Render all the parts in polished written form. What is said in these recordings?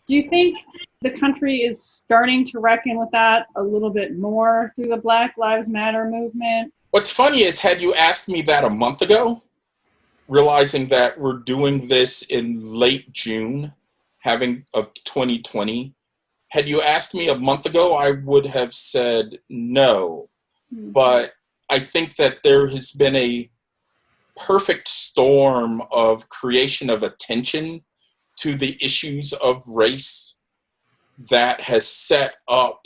Do you think the country is starting to reckon with that a little bit more through the Black Lives Matter movement? What's funny is, had you asked me that a month ago, realizing that we're doing this in late June, of 2020, had you asked me a month ago, I would have said no. Mm-hmm. But I think that there has been a perfect storm of creation of attention to the issues of race that has set up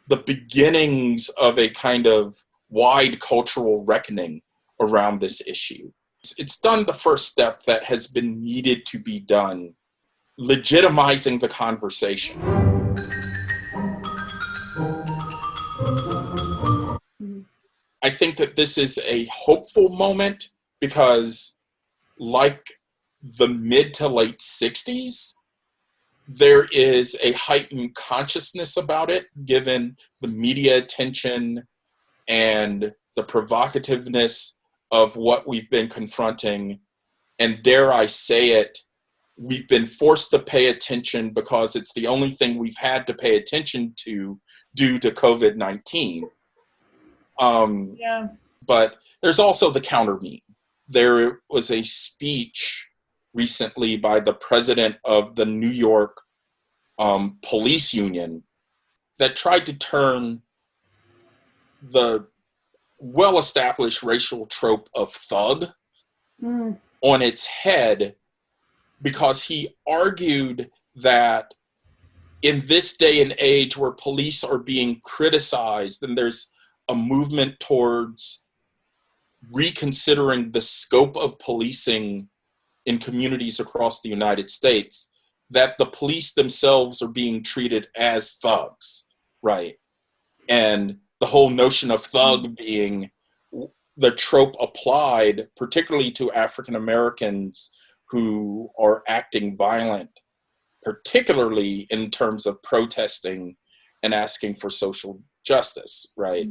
the beginnings of a kind of wide cultural reckoning around this issue. It's done the first step that has been needed to be done, legitimizing the conversation. I think that this is a hopeful moment because, like the mid to late 60s, there is a heightened consciousness about it, given the media attention and the provocativeness of what we've been confronting. And dare I say it, we've been forced to pay attention because it's the only thing we've had to pay attention to due to COVID-19. But there's also the counter meme. There was a speech recently by the president of the New York police union that tried to turn the well-established racial trope of thug on its head, because he argued that in this day and age where police are being criticized and there's a movement towards reconsidering the scope of policing in communities across the United States, that the police themselves are being treated as thugs, right? And the whole notion of thug being the trope applied particularly to African Americans who are acting violent, particularly in terms of protesting and asking for social justice, right?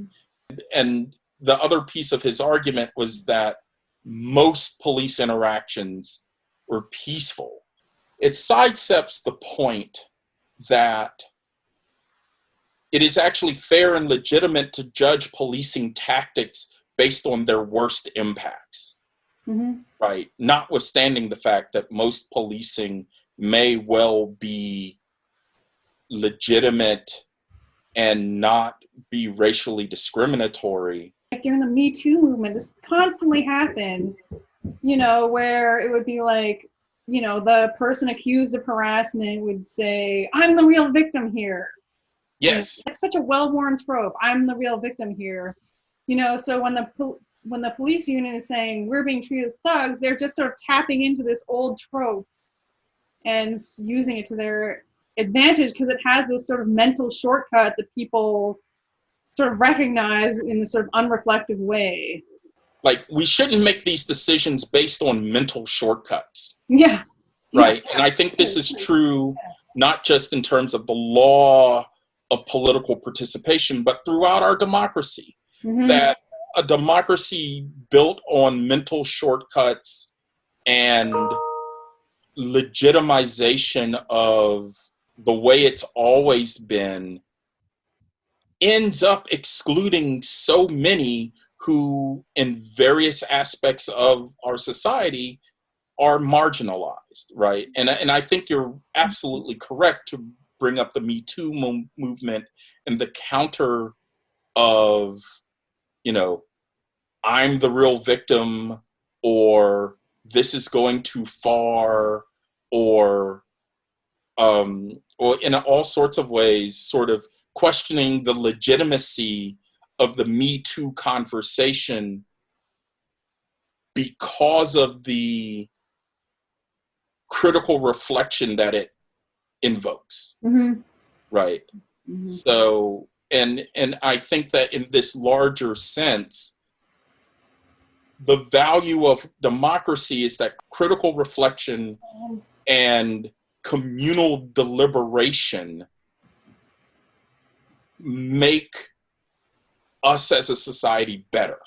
And the other piece of his argument was that most police interactions were peaceful. It sidesteps the point that it is actually fair and legitimate to judge policing tactics based on their worst impacts, right? Notwithstanding the fact that most policing may well be legitimate and not be racially discriminatory. Like during the MeToo movement, this constantly happened, where it would be like, the person accused of harassment would say, "I'm the real victim here." Yes. It's such a well-worn trope. I'm the real victim here. So when the police union is saying we're being treated as thugs, they're just sort of tapping into this old trope and using it to their advantage because it has this sort of mental shortcut that people sort of recognize in this sort of unreflective way. Like, we shouldn't make these decisions based on mental shortcuts. Yeah. Right? Yeah. And I think this is true not just in terms of the law of political participation, but throughout our democracy. That a democracy built on mental shortcuts and legitimization of the way it's always been ends up excluding so many who, in various aspects of our society, are marginalized, right? And I think you're absolutely correct to bring up the Me Too movement and the counter of, I'm the real victim, or this is going too far, or in all sorts of ways, sort of questioning the legitimacy of the Me Too conversation because of the critical reflection that it invokes, right? So, and I think that in this larger sense, the value of democracy is that critical reflection and communal deliberation make us as a society better.